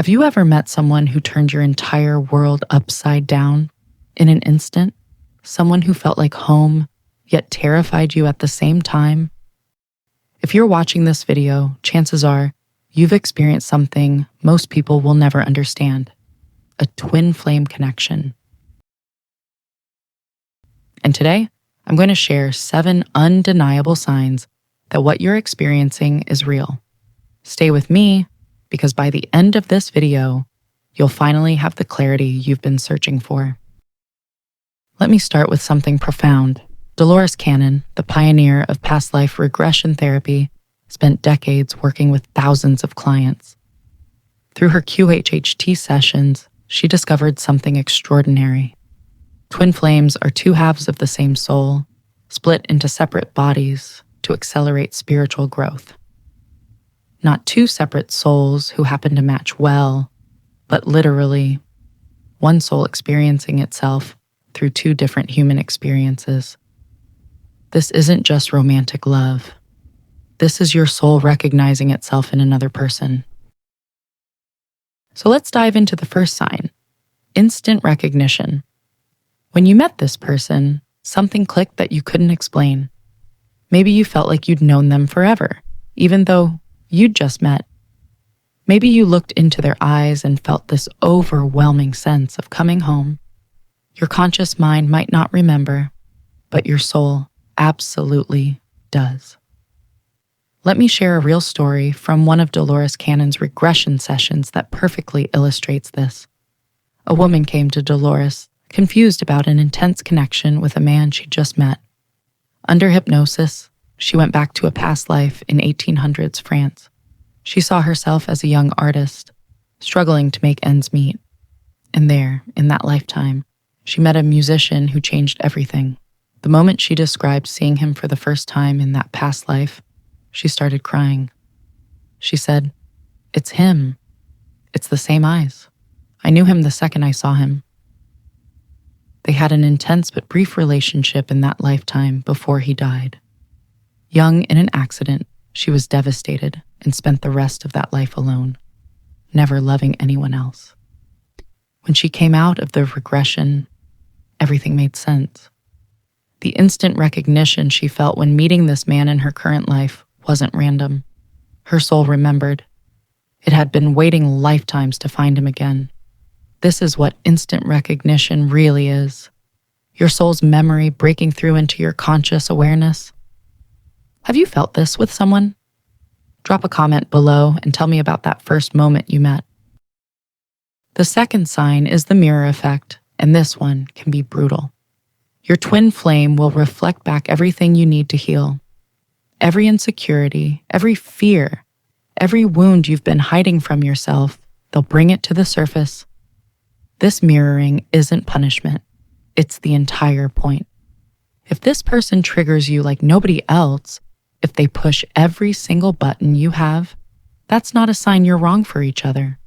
Have you ever met someone who turned your entire world upside down in an instant? Someone who felt like home, yet terrified you at the same time? If you're watching this video, chances are you've experienced something most people will never understand: a twin flame connection. And today, I'm going to share 7 undeniable signs that what you're experiencing is real. Stay with me, because by the end of this video, you'll finally have the clarity you've been searching for. Let me start with something profound. Dolores Cannon, the pioneer of past life regression therapy, spent decades working with thousands of clients. Through her QHHT sessions, she discovered something extraordinary. Twin flames are 2 halves of the same soul, split into separate bodies to accelerate spiritual growth. Not 2 separate souls who happen to match well, but literally one soul experiencing itself through 2 different human experiences. This isn't just romantic love. This is your soul recognizing itself in another person. So let's dive into the first sign: instant recognition. When you met this person, something clicked that you couldn't explain. Maybe you felt like you'd known them forever, even though you'd just met. Maybe you looked into their eyes and felt this overwhelming sense of coming home. Your conscious mind might not remember, but your soul absolutely does. Let me share a real story from one of Dolores Cannon's regression sessions that perfectly illustrates this. A woman came to Dolores, confused about an intense connection with a man she'd just met. Under hypnosis, she went back to a past life in 1800s France. She saw herself as a young artist, struggling to make ends meet. And there, in that lifetime, she met a musician who changed everything. The moment she described seeing him for the first time in that past life, she started crying. She said, "It's him. It's the same eyes. I knew him the second I saw him." They had an intense but brief relationship in that lifetime before he died. Young in an accident, she was devastated and spent the rest of that life alone, never loving anyone else. When she came out of the regression, everything made sense. The instant recognition she felt when meeting this man in her current life wasn't random. Her soul remembered. It had been waiting lifetimes to find him again. This is what instant recognition really is. Your soul's memory breaking through into your conscious awareness. Have you felt this with someone? Drop a comment below and tell me about that first moment you met. The second sign is the mirror effect, and this one can be brutal. Your twin flame will reflect back everything you need to heal. Every insecurity, every fear, every wound you've been hiding from yourself, they'll bring it to the surface. This mirroring isn't punishment. It's the entire point. If this person triggers you like nobody else, if they push every single button you have, that's not a sign you're wrong for each other.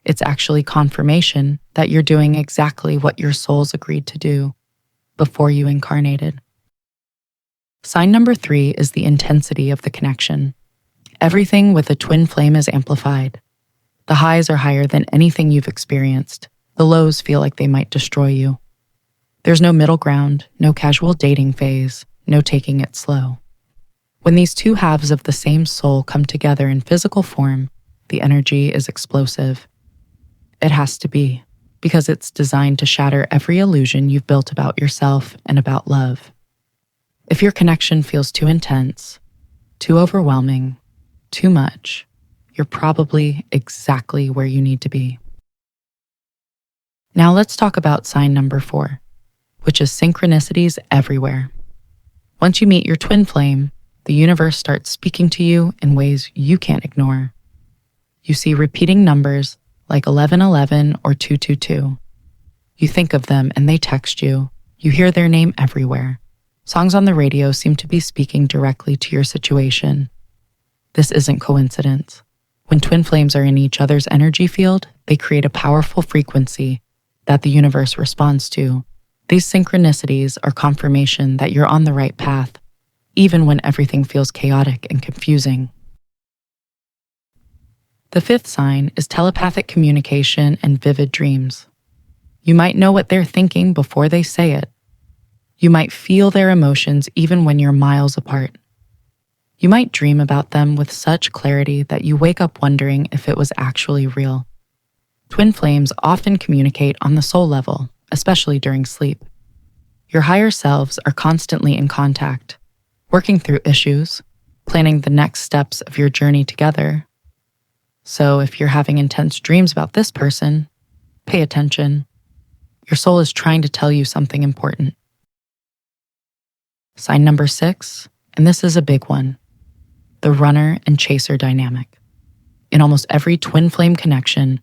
It's actually confirmation that you're doing exactly what your souls agreed to do before you incarnated. Sign number 3 is the intensity of the connection. Everything with a twin flame is amplified. The highs are higher than anything you've experienced. The lows feel like they might destroy you. There's no middle ground, no casual dating phase, no taking it slow. When these 2 halves of the same soul come together in physical form, the energy is explosive. It has to be, because it's designed to shatter every illusion you've built about yourself and about love. If your connection feels too intense, too overwhelming, too much, you're probably exactly where you need to be. Now let's talk about sign number 4, which is synchronicities everywhere. Once you meet your twin flame, the universe starts speaking to you in ways you can't ignore. You see repeating numbers like 1111 or 222. You think of them and they text you. You hear their name everywhere. Songs on the radio seem to be speaking directly to your situation. This isn't coincidence. When twin flames are in each other's energy field, they create a powerful frequency that the universe responds to. These synchronicities are confirmation that you're on the right path, even when everything feels chaotic and confusing. The fifth sign is telepathic communication and vivid dreams. You might know what they're thinking before they say it. You might feel their emotions even when you're miles apart. You might dream about them with such clarity that you wake up wondering if it was actually real. Twin flames often communicate on the soul level, especially during sleep. Your higher selves are constantly in contact, working through issues, planning the next steps of your journey together. So if you're having intense dreams about this person, pay attention. Your soul is trying to tell you something important. Sign number 6, and this is a big one, the runner and chaser dynamic. In almost every twin flame connection,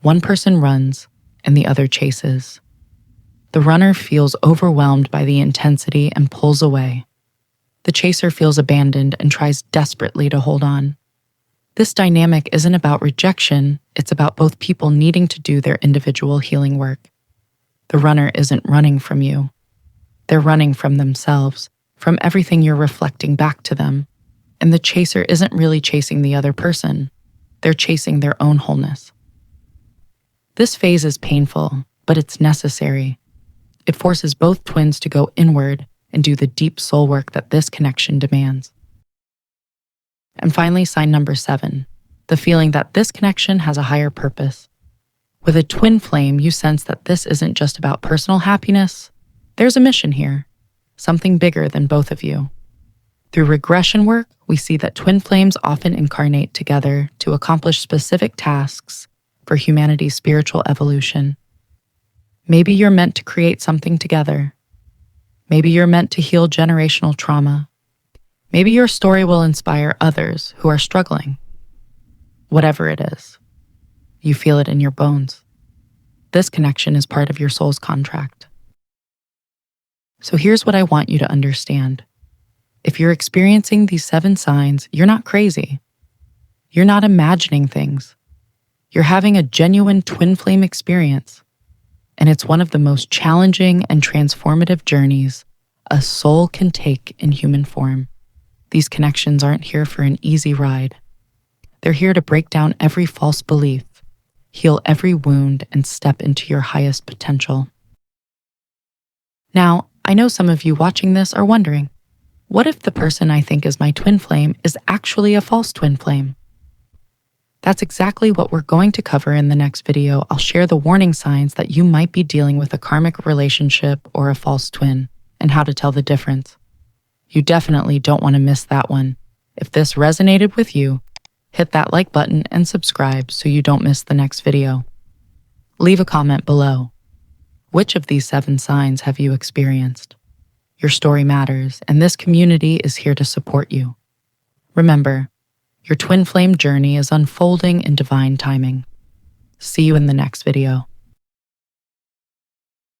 one person runs and the other chases. The runner feels overwhelmed by the intensity and pulls away. The chaser feels abandoned and tries desperately to hold on. This dynamic isn't about rejection, it's about both people needing to do their individual healing work. The runner isn't running from you. They're running from themselves, from everything you're reflecting back to them. And the chaser isn't really chasing the other person. They're chasing their own wholeness. This phase is painful, but it's necessary. It forces both twins to go inward and do the deep soul work that this connection demands. And finally, sign number 7, the feeling that this connection has a higher purpose. With a twin flame, you sense that this isn't just about personal happiness. There's a mission here, something bigger than both of you. Through regression work, we see that twin flames often incarnate together to accomplish specific tasks for humanity's spiritual evolution. Maybe you're meant to create something together. Maybe you're meant to heal generational trauma. Maybe your story will inspire others who are struggling. Whatever it is, you feel it in your bones. This connection is part of your soul's contract. So here's what I want you to understand. If you're experiencing these 7 signs, you're not crazy. You're not imagining things. You're having a genuine twin flame experience. And it's one of the most challenging and transformative journeys a soul can take in human form. These connections aren't here for an easy ride. They're here to break down every false belief, heal every wound, and step into your highest potential. Now, I know some of you watching this are wondering, what if the person I think is my twin flame is actually a false twin flame? That's exactly what we're going to cover in the next video. I'll share the warning signs that you might be dealing with a karmic relationship or a false twin, and how to tell the difference. You definitely don't want to miss that one. If this resonated with you, hit that like button and subscribe so you don't miss the next video. Leave a comment below. Which of these 7 signs have you experienced? Your story matters, and this community is here to support you. Remember, your twin flame journey is unfolding in divine timing. See you in the next video.